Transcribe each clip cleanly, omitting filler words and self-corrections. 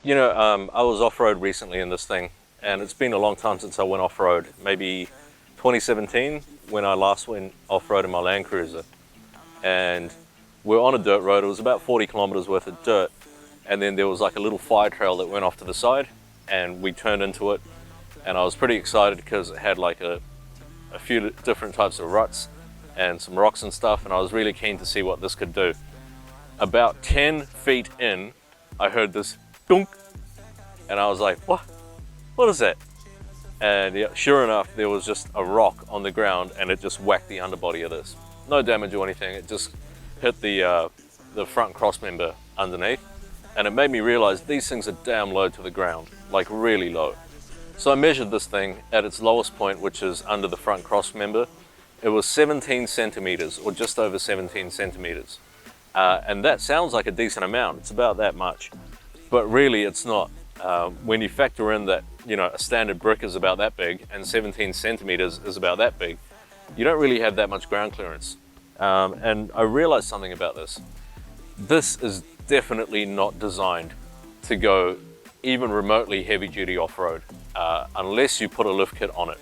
I was off-road recently in this thing, and it's been a long time since I went off-road. Maybe 2017 when I last went off-road in my Land Cruiser. And we're on a dirt road. It was about 40 kilometers worth of dirt. And then there was like a little fire trail that went off to the side, and we turned into it. And I was pretty excited because it had like a few different types of ruts and some rocks and stuff, and I was really keen to see what this could do. About 10 feet in, I heard this dunk, and I was like, what is that? And yeah, sure enough, there was just a rock on the ground, and it just whacked the underbody of this. No damage or anything, it just hit the front cross member underneath, and it made me realize these things are damn low to the ground, like really low. So I measured this thing at its lowest point, which is under the front cross member. It was 17 centimeters, or just over 17 centimeters. And that sounds like a decent amount, it's about that much. But really it's not. When you factor in that, a standard brick is about that big, and 17 centimeters is about that big, you don't really have that much ground clearance. And I realized something about this. This is definitely not designed to go even remotely heavy duty off-road, unless you put a lift kit on it.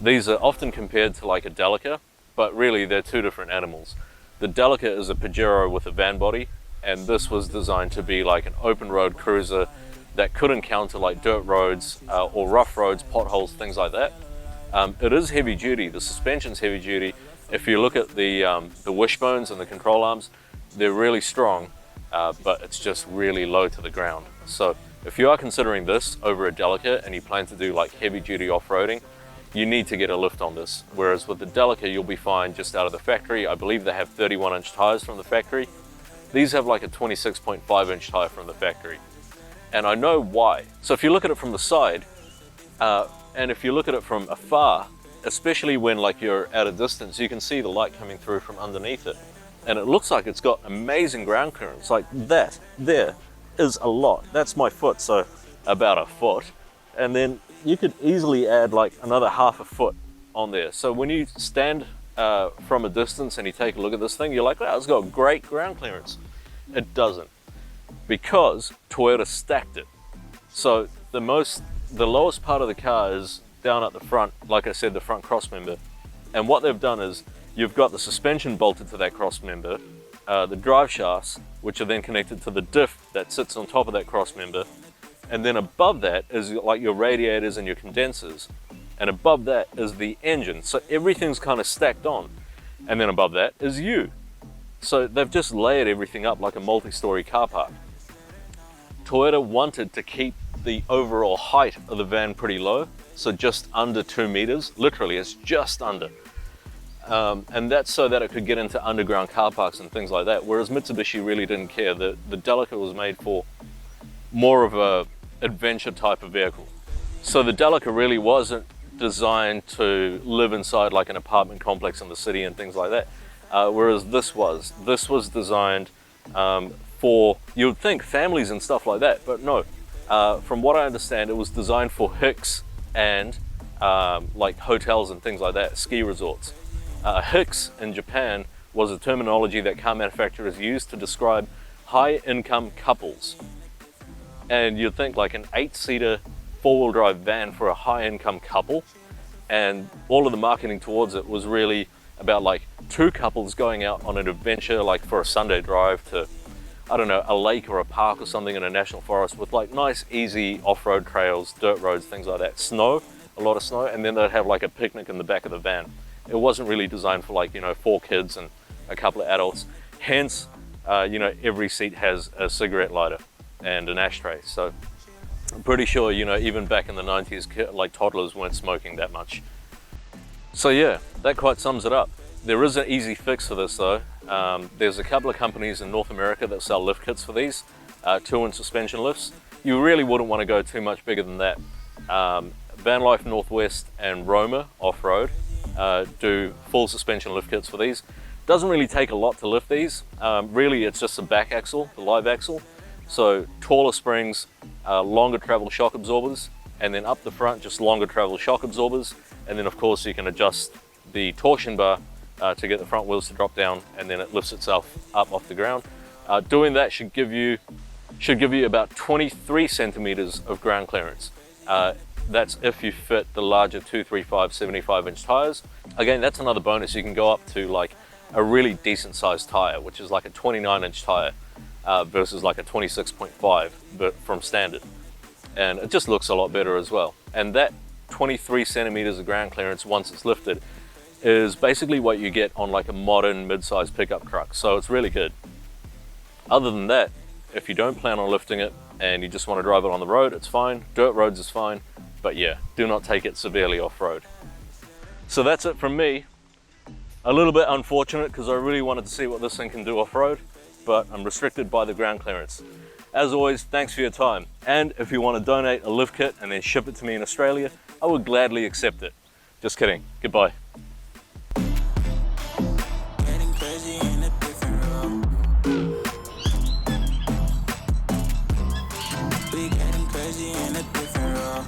These are often compared to like a Delica, but really they're two different animals. The Delica is a Pajero with a van body, and this was designed to be like an open road cruiser that could encounter like dirt roads or rough roads, potholes, things like that. It is heavy duty, the suspension's heavy duty. If you look at the wishbones and the control arms, they're really strong, but it's just really low to the ground. So if you are considering this over a Delica and you plan to do like heavy duty off-roading, you need to get a lift on this. Whereas with the Delica, you'll be fine just out of the factory. I believe they have 31-inch tires from the factory. These have like a 26.5-inch tire from the factory. And I know why. So if you look at it from the side, and if you look at it from afar, especially when like you're at a distance, you can see the light coming through from underneath it. And it looks like it's got amazing ground clearance. Like that, there is a lot. That's my foot, so about a foot. And then you could easily add like another half a foot on there. So when you stand from a distance and you take a look at this thing, you're like, wow, it's got great ground clearance. It doesn't, because Toyota stacked it. So the lowest part of the car is down at the front, like I said, the front cross member. And what they've done is you've got the suspension bolted to that cross member, the drive shafts, which are then connected to the diff that sits on top of that cross member. And then above that is like your radiators and your condensers. And above that is the engine. So everything's kind of stacked on. And then above that is you. So they've just layered everything up like a multi-story car park. Toyota wanted to keep the overall height of the van pretty low. So just under 2 meters, literally it's just under. And that's so that it could get into underground car parks and things like that. Whereas Mitsubishi really didn't care. The Delica was made for more of a adventure type of vehicle. So the Delica really wasn't designed to live inside like an apartment complex in the city and things like that. Whereas this was designed for, you would think, families and stuff like that, but no. From what I understand, it was designed for Hiace and like hotels and things like that, ski resorts. Hiace in Japan was a terminology that car manufacturers used to describe high-income couples. And you'd think like an 8-seater four-wheel drive van for a high-income couple, and all of the marketing towards it was really about like two couples going out on an adventure, like for a Sunday drive to, I don't know, a lake or a park or something in a national forest with like nice, easy off-road trails, dirt roads, things like that. Snow, a lot of snow, and then they'd have like a picnic in the back of the van. It wasn't really designed for like, 4 kids and a couple of adults. Hence, every seat has a cigarette lighter and an ashtray. So I'm pretty sure, even back in the 90s, like toddlers weren't smoking that much. So yeah, that quite sums it up. There is an easy fix for this though. There's a couple of companies in North America that sell lift kits for these, 2-inch suspension lifts. You really wouldn't want to go too much bigger than that. Van Life Northwest and Roma Off-Road do full suspension lift kits for these. Doesn't really take a lot to lift these. Really, it's just the back axle, the live axle. So taller springs, longer travel shock absorbers, and then up the front, just longer travel shock absorbers. And then of course you can adjust the torsion bar to get the front wheels to drop down, and then it lifts itself up off the ground. Doing that should give you should give you about 23 centimeters of ground clearance. That's if you fit the larger 235 75-inch tires. Again, that's another bonus. You can go up to like a really decent sized tire, which is like a 29-inch tire versus like a 26.5 but from standard. And it just looks a lot better as well. And that 23 centimeters of ground clearance, once it's lifted, is basically what you get on like a modern mid-sized pickup truck. So it's really good. Other than that, if you don't plan on lifting it and you just want to drive it on the road, it's fine. Dirt roads is fine. But yeah, do not take it severely off-road. So that's it from me. A little bit unfortunate because I really wanted to see what this thing can do off-road, but I'm restricted by the ground clearance. As always, thanks for your time. And if you want to donate a lift kit and then ship it to me in Australia, I would gladly accept it. Just kidding. Goodbye. Getting crazy in a different role. We getting crazy in a different role.